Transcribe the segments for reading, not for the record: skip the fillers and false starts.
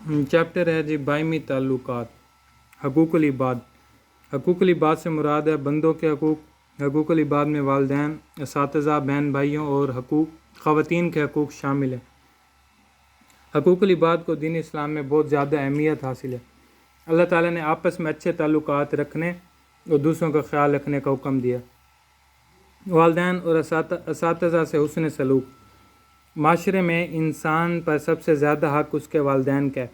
Chapter ہے جی باہمی تعلقات، حقوق العباد۔ حقوق العباد سے مراد ہے بندوں کے حقوق۔ حقوق العباد میں والدین، اساتذہ، بہن بھائیوں اور خواتین کے حقوق شامل ہیں۔ حقوق العباد کو دین اسلام میں بہت زیادہ اہمیت حاصل ہے۔ اللہ تعالیٰ نے آپس میں اچھے تعلقات رکھنے اور دوسروں کا خیال رکھنے کا حکم دیا۔ والدین اور اساتذہ سے حسن سلوک۔ معاشرے میں انسان پر سب سے زیادہ حق اس کے والدین کا ہے۔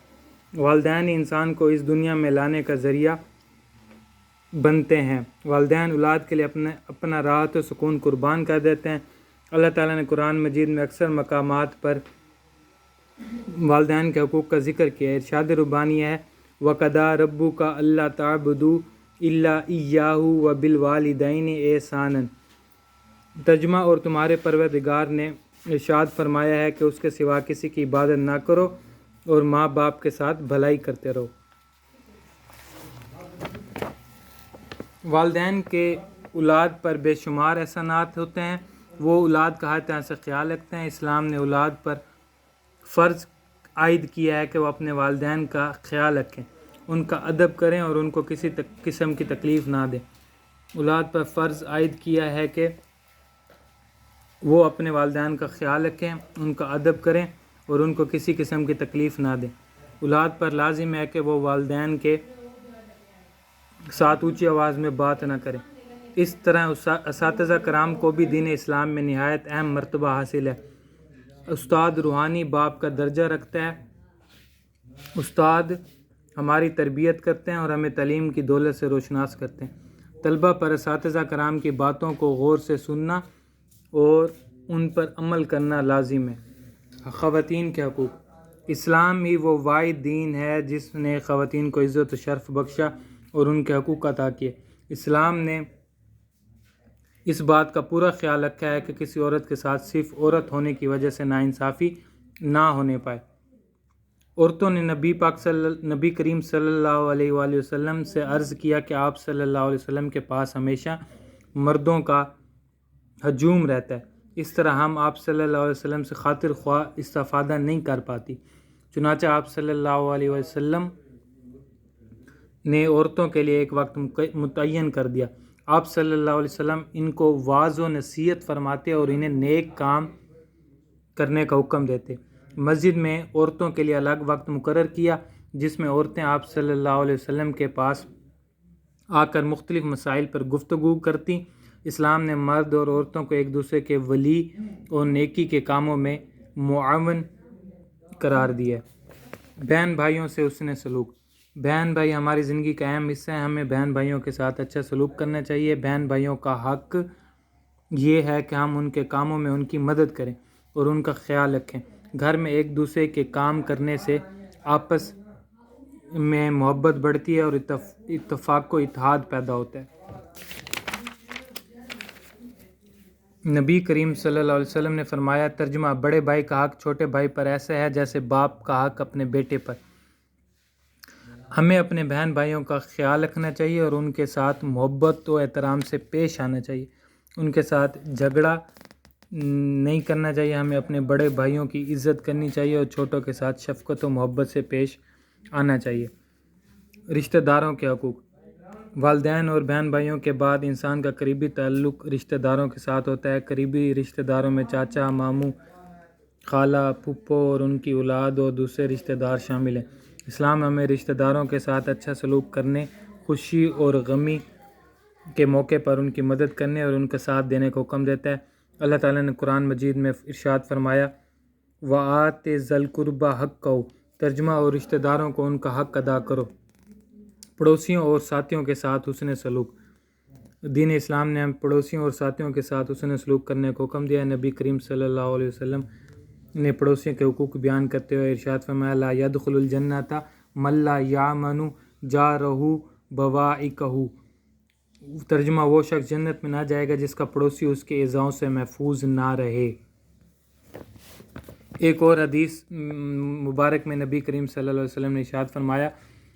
والدین ہی انسان کو اس دنیا میں لانے کا ذریعہ بنتے ہیں۔ والدین اولاد کے لیے اپنا راحت و سکون قربان کر دیتے ہیں۔ اللہ تعالیٰ نے قرآن مجید میں اکثر مقامات پر والدین کے حقوق کا ذکر کیا ہے۔ ارشاد ربانی ہے وَقَضَىٰ رَبُّكَ أَلَّا تَعْبُدُوا إِلَّا إِيَّاهُ وَبِالْوَالِدَيْنِ إِحْسَانًا۔ ترجمہ، اور تمہارے پروردگار نے ارشاد فرمایا ہے کہ اس کے سوا کسی کی عبادت نہ کرو اور ماں باپ کے ساتھ بھلائی کرتے رہو۔ والدین کے اولاد پر بے شمار احسانات ہوتے ہیں۔ وہ اولاد کا ہر طرح سے خیال رکھتے ہیں۔ اسلام نے اولاد پر فرض عائد کیا ہے کہ وہ اپنے والدین کا خیال رکھیں، ان کا ادب کریں اور ان کو کسی قسم کی تکلیف نہ دیں۔ اولاد پر فرض عائد کیا ہے کہ وہ اپنے والدین کا خیال رکھیں، ان کا ادب کریں اور ان کو کسی قسم کی تکلیف نہ دیں۔ اولاد پر لازم ہے کہ وہ والدین کے ساتھ اونچی آواز میں بات نہ کریں۔ اس طرح اساتذہ کرام کو بھی دین اسلام میں نہایت اہم مرتبہ حاصل ہے۔ استاد روحانی باپ کا درجہ رکھتا ہے۔ استاد ہماری تربیت کرتے ہیں اور ہمیں تعلیم کی دولت سے روشناس کرتے ہیں۔ طلبہ پر اساتذہ کرام کی باتوں کو غور سے سننا اور ان پر عمل کرنا لازم ہے۔ خواتین کے حقوق۔ اسلام ہی وہ واحد دین ہے جس نے خواتین کو عزت و شرف بخشا اور ان کے حقوق عطا کیے۔ اسلام نے اس بات کا پورا خیال رکھا ہے کہ کسی عورت کے ساتھ صرف عورت ہونے کی وجہ سے ناانصافی نہ ہونے پائے۔ عورتوں نے نبی کریم صلی اللہ علیہ وآلہ وسلم سے عرض کیا کہ آپ صلی اللہ علیہ وسلم کے پاس ہمیشہ مردوں کا ہجوم رہتا ہے، اس طرح ہم آپ صلی اللہ علیہ وسلم سے خاطر خواہ استفادہ نہیں کر پاتی۔ چنانچہ آپ صلی اللہ علیہ وسلم نے عورتوں کے لیے ایک وقت متعین کر دیا۔ آپ صلی اللہ علیہ وسلم ان کو واعظ و نصیحت فرماتے اور انہیں نیک کام کرنے کا حکم دیتے۔ مسجد میں عورتوں کے لیے الگ وقت مقرر کیا جس میں عورتیں آپ صلی اللہ علیہ وسلم کے پاس آ کر مختلف مسائل پر گفتگو کرتی۔ اسلام نے مرد اور عورتوں کو ایک دوسرے کے ولی اور نیکی کے کاموں میں معاون قرار دیا۔ بہن بھائیوں سے حسن سلوک۔ بہن بھائی ہماری زندگی کا اہم حصہ ہیں۔ ہمیں بہن بھائیوں کے ساتھ اچھا سلوک کرنا چاہیے۔ بہن بھائیوں کا حق یہ ہے کہ ہم ان کے کاموں میں ان کی مدد کریں اور ان کا خیال رکھیں۔ گھر میں ایک دوسرے کے کام کرنے سے آپس میں محبت بڑھتی ہے اور اتفاق و اتحاد پیدا ہوتا ہے۔ نبی کریم صلی اللہ علیہ وسلم نے فرمایا، ترجمہ، بڑے بھائی کا حق چھوٹے بھائی پر ایسا ہے جیسے باپ کا حق اپنے بیٹے پر۔ ہمیں اپنے بہن بھائیوں کا خیال رکھنا چاہیے اور ان کے ساتھ محبت و احترام سے پیش آنا چاہیے۔ ان کے ساتھ جھگڑا نہیں کرنا چاہیے۔ ہمیں اپنے بڑے بھائیوں کی عزت کرنی چاہیے اور چھوٹوں کے ساتھ شفقت و محبت سے پیش آنا چاہیے۔ رشتہ داروں کے حقوق۔ والدین اور بہن بھائیوں کے بعد انسان کا قریبی تعلق رشتہ داروں کے ساتھ ہوتا ہے۔ قریبی رشتہ داروں میں چاچا، ماموں، خالہ، پھپھو اور ان کی اولاد اور دوسرے رشتہ دار شامل ہیں۔ اسلام ہمیں رشتہ داروں کے ساتھ اچھا سلوک کرنے، خوشی اور غمی کے موقع پر ان کی مدد کرنے اور ان کا ساتھ دینے کا حکم دیتا ہے۔ اللہ تعالیٰ نے قرآن مجید میں ارشاد فرمایا وَآتِ ذِی الْقُرْبَىٰ حَقَّهُ، ترجمہ، اور رشتہ داروں کو ان کا حق ادا کرو۔ پڑوسیوں اور ساتھیوں کے ساتھ حسن سلوک۔ دین اسلام نے ہم پڑوسیوں اور ساتھیوں کے ساتھ حسن سلوک کرنے کا حکم دیا ہے۔ نبی کریم صلی اللہ علیہ وسلم نے پڑوسیوں کے حقوق بیان کرتے ہوئے ارشاد فرمایا لا يدخل الجنة من لا يأمن جارہ بوائقہ، ترجمہ، وہ شخص جنت میں نہ جائے گا جس کا پڑوسی اس کے ایذاؤں سے محفوظ نہ رہے۔ ایک اور حدیث مبارک میں نبی کریم صلی اللہ علیہ وسلم نے ارشاد فرمایا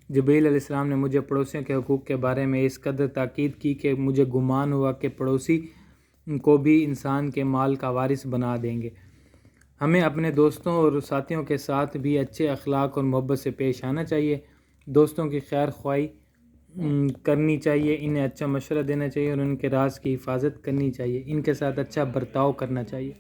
جبریل علیہ السلام نے مجھے پڑوسیوں کے حقوق کے بارے میں اس قدر تاکید کی کہ مجھے گمان ہوا کہ پڑوسی کو بھی انسان کے مال کا وارث بنا دیں گے۔ ہمیں اپنے دوستوں اور ساتھیوں کے ساتھ بھی اچھے اخلاق اور محبت سے پیش آنا چاہیے. دوستوں کی خیر خواہی کرنی چاہیے، انہیں اچھا مشورہ دینا چاہیے اور ان کے راز کی حفاظت کرنی چاہیے، ان کے ساتھ اچھا برتاؤ کرنا چاہیے.